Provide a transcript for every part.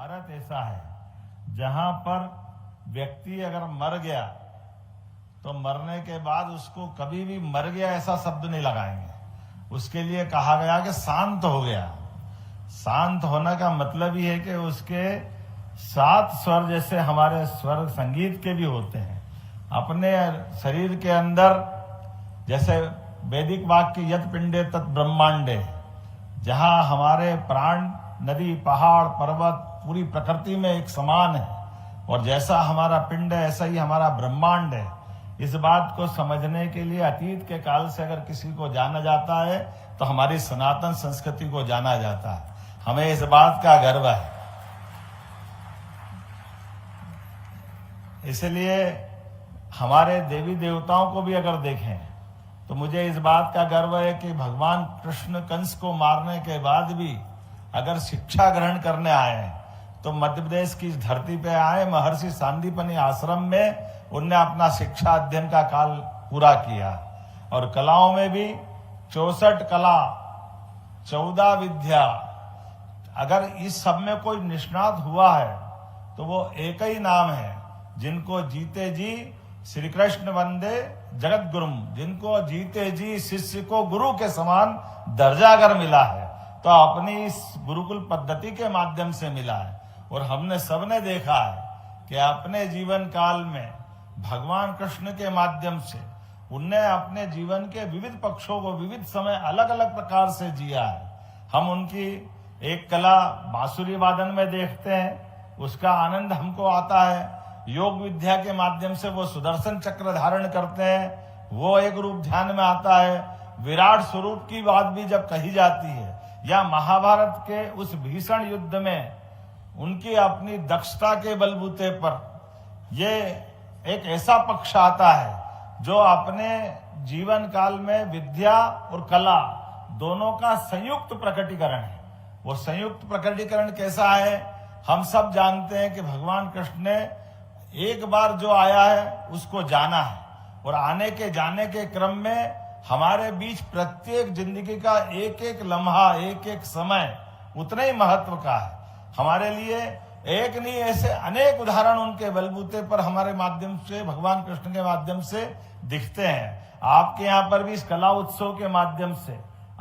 भारत ऐसा है जहां पर व्यक्ति अगर मर गया तो मरने के बाद उसको कभी भी मर गया ऐसा शब्द नहीं लगाएंगे। उसके लिए कहा गया कि शांत हो गया। शांत होने का मतलब ही है कि उसके 7 स्वर जैसे हमारे स्वर संगीत के भी होते हैं अपने शरीर के अंदर, जैसे वैदिक वाक्य यत पिंडे तत् ब्रह्मांडे, जहां हमारे प्राण नदी पहाड़ पर्वत पूरी प्रकृति में एक समान है और जैसा हमारा पिंड है ऐसा ही हमारा ब्रह्मांड है। इस बात को समझने के लिए अतीत के काल से अगर किसी को जाना जाता है तो हमारी सनातन संस्कृति को जाना जाता है। हमें इस बात का गर्व है। इसलिए हमारे देवी देवताओं को भी अगर देखें तो मुझे इस बात का गर्व है कि भगवान कृष्ण कंस को मारने के बाद भी अगर शिक्षा ग्रहण करने आए हैं तो मध्य प्रदेश की धरती पे आए, महर्षि सांदीपनि आश्रम में उनने अपना शिक्षा अध्ययन का काल पूरा किया। और कलाओं में भी 64 कला 14 विद्या, अगर इस सब में कोई निष्णात हुआ है तो वो एक ही नाम है जिनको जीते जी श्री कृष्ण वंदे जगत गुरुम, जिनको जीते जी शिष्य को गुरु के समान दर्जा अगर मिला है तो अपनी इस गुरुकुल पद्धति के माध्यम से मिला है। और हमने सबने देखा है कि अपने जीवन काल में भगवान कृष्ण के माध्यम से उनने अपने जीवन के विविध पक्षों को विविध समय अलग अलग प्रकार से जिया है। हम उनकी एक कला बांसुरी वादन में देखते हैं, उसका आनंद हमको आता है। योग विद्या के माध्यम से वो सुदर्शन चक्र धारण करते हैं, वो एक रूप ध्यान में आता है। विराट स्वरूप की बात भी जब कही जाती है, या महाभारत के उस भीषण युद्ध में उनकी अपनी दक्षता के बलबूते पर ये एक ऐसा पक्ष आता है जो अपने जीवन काल में विद्या और कला दोनों का संयुक्त प्रकटीकरण है। वो संयुक्त प्रकटीकरण कैसा है, हम सब जानते हैं कि भगवान कृष्ण ने एक बार जो आया है उसको जाना है और आने के जाने के क्रम में हमारे बीच प्रत्येक जिंदगी का एक एक लम्हा एक एक समय उतना ही महत्व का है हमारे लिए। एक नहीं ऐसे अनेक उदाहरण उनके बलबूते पर हमारे माध्यम से, भगवान कृष्ण के माध्यम से दिखते हैं। आपके यहाँ पर भी इस कला उत्सव के माध्यम से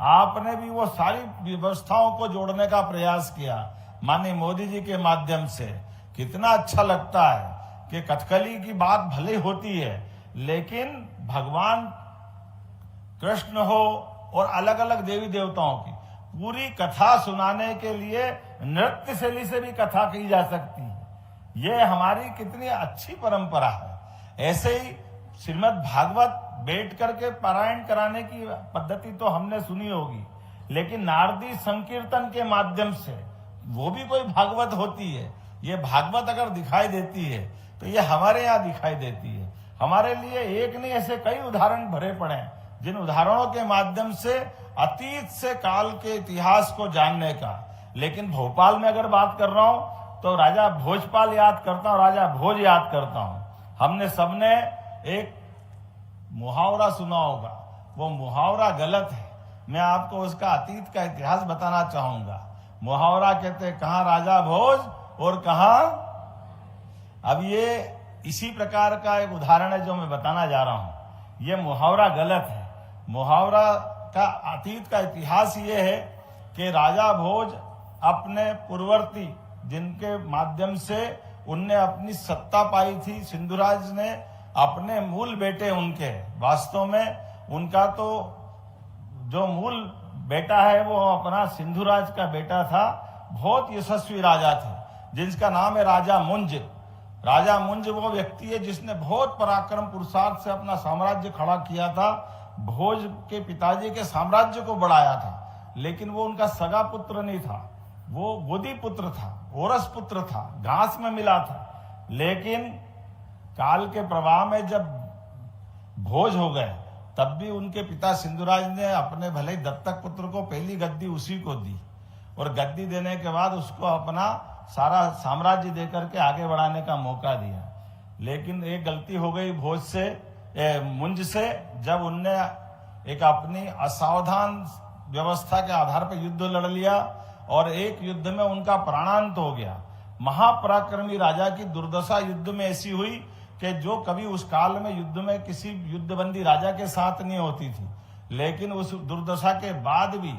आपने भी वो सारी व्यवस्थाओं को जोड़ने का प्रयास किया माननीय मोदी जी के माध्यम से। कितना अच्छा लगता है कि कथकली की बात भले होती है लेकिन भगवान कृष्ण हो और अलग अलग देवी देवताओं की पूरी कथा सुनाने के लिए नृत्य शैली से भी कथा की जा सकती है। ये हमारी कितनी अच्छी परंपरा है। ऐसे ही श्रीमद् भागवत बैठ करके पारायण कराने की पद्धति तो हमने सुनी होगी, लेकिन नारदी संकीर्तन के माध्यम से वो भी कोई भागवत होती है। ये भागवत अगर दिखाई देती है तो ये हमारे यहाँ दिखाई देती है। हमारे लिए एक नहीं ऐसे कई उदाहरण भरे पड़े हैं जिन उदाहरणों के माध्यम से अतीत से काल के इतिहास को जानने का। लेकिन भोपाल में अगर बात कर रहा हूं तो राजा भोजपाल याद करता हूं, राजा भोज याद करता हूं। हमने सबने एक मुहावरा सुना होगा, वो मुहावरा गलत है। मैं आपको उसका अतीत का इतिहास बताना चाहूंगा। मुहावरा कहते कहां राजा भोज और कहां, अब ये इसी प्रकार का एक उदाहरण है जो मैं बताना जा रहा हूं। ये मुहावरा गलत है। मुहावरा का अतीत का इतिहास ये है कि राजा भोज अपने पूर्ववर्ती जिनके माध्यम से उनने अपनी सत्ता पाई थी, सिंधुराज ने अपने मूल बेटे उनके, वास्तव में उनका तो जो मूल बेटा है वो अपना सिंधुराज का बेटा था। बहुत यशस्वी राजा थे जिसका नाम है राजा मुंज। राजा मुंज वो व्यक्ति है जिसने बहुत पराक्रम पुरुषार्थ से अपना साम्राज्य खड़ा किया था। भोज के पिताजी के साम्राज्य को बढ़ाया था, लेकिन वो उनका सगा पुत्र नहीं था, वो गोदी पुत्र था, ओरस पुत्र था, घास में मिला था। लेकिन काल के प्रवाह में जब भोज हो गए तब भी उनके पिता सिंधुराज ने अपने भले दत्तक पुत्र को पहली गद्दी उसी को दी और गद्दी देने के बाद उसको अपना सारा साम्राज्य देकर के आगे बढ़ाने का मौका दिया। लेकिन एक गलती हो गई भोज से, मुंज से, जब उनने एक अपनी असावधान व्यवस्था के आधार पर युद्ध लड़ लिया और एक युद्ध में उनका प्राणांत हो गया। महापराक्रमी राजा की दुर्दशा युद्ध में ऐसी हुई कि जो कभी उस काल में युद्ध में किसी युद्धबंदी राजा के साथ नहीं होती थी। लेकिन उस दुर्दशा के बाद भी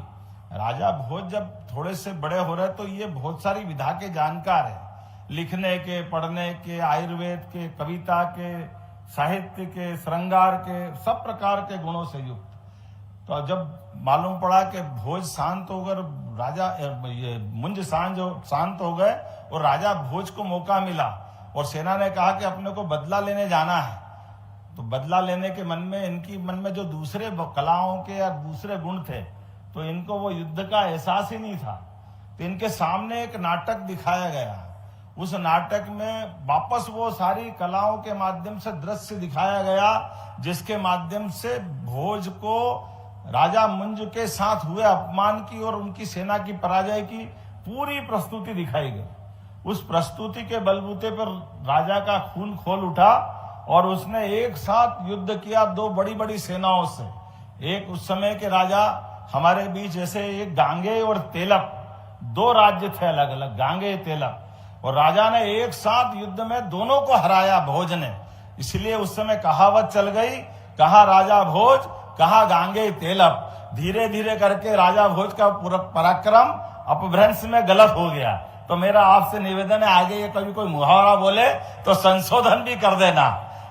राजा भोज जब थोड़े से बड़े हो रहे तो ये बहुत सारी विधा के जानकार है, लिखने के, पढ़ने के, आयुर्वेद के, कविता के, साहित्य के, श्रृंगार के, सब प्रकार के गुणों से युक्त। तो जब मालूम पड़ा कि भोज शांत होकर राजा ये मुंज शांत हो गए और राजा भोज को मौका मिला और सेना ने कहा कि अपने को बदला लेने जाना है, तो बदला लेने के इनकी मन में जो दूसरे कलाओं के या दूसरे गुण थे तो इनको वो युद्ध का एहसास ही नहीं था। तो इनके सामने एक नाटक दिखाया गया। उस नाटक में वापस वो सारी कलाओं के माध्यम से दृश्य दिखाया गया जिसके माध्यम से भोज को राजा मुंज के साथ हुए अपमान की और उनकी सेना की पराजय की पूरी प्रस्तुति दिखाई गई। उस प्रस्तुति के बलबूते पर राजा का खून खोल उठा और उसने एक साथ युद्ध किया दो बड़ी बड़ी सेनाओं से। एक उस समय के राजा हमारे बीच जैसे एक गांगे और तेलक, दो राज्य थे अलग अलग, गांगे तेलक, और राजा ने एक साथ युद्ध में दोनों को हराया भोज ने। इसलिए उस समय कहावत चल गई, कहा राजा भोज, कहा गांगे तेलक। धीरे धीरे करके राजा भोज का पूरा पराक्रम अपभ्रंश में गलत हो गया। तो मेरा आपसे निवेदन है, आगे ये कभी कोई मुहावरा बोले तो संशोधन भी कर देना।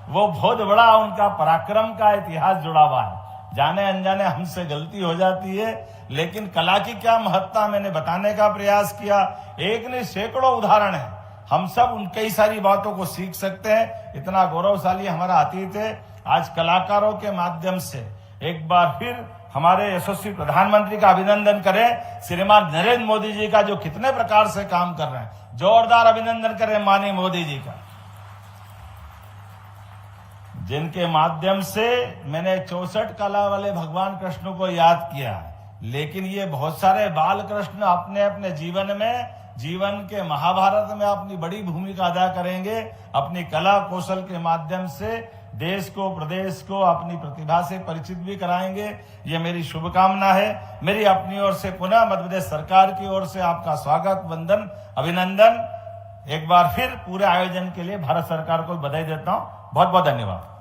वो बहुत बड़ा उनका पराक्रम का इतिहास जुड़ा हुआ है। जाने अनजाने हमसे गलती हो जाती है, लेकिन कला की क्या महत्ता मैंने बताने का प्रयास किया। एक नहीं सैकड़ों उदाहरण है, हम सब उन कई सारी बातों को सीख सकते हैं। इतना गौरवशाली हमारा अतीत है। आज कलाकारों के माध्यम से एक बार फिर हमारे यशस्वी प्रधानमंत्री का अभिनंदन करें। श्रीमान नरेंद्र मोदी जी का जो कितने प्रकार से काम कर रहे हैं, जोरदार अभिनंदन करें माननीय मोदी जी का, जिनके माध्यम से मैंने 64 कला वाले भगवान कृष्ण को याद किया। लेकिन ये बहुत सारे बाल कृष्ण अपने अपने जीवन के महाभारत में अपनी बड़ी भूमिका अदा करेंगे। अपनी कला कौशल के माध्यम से देश को, प्रदेश को अपनी प्रतिभा से परिचित भी कराएंगे। ये मेरी शुभकामना है। मेरी अपनी ओर से पुनः मध्य प्रदेश सरकार की ओर से आपका स्वागत, वंदन, अभिनंदन। एक बार फिर पूरे आयोजन के लिए भारत सरकार को बधाई देता हूं। बहुत बहुत धन्यवाद।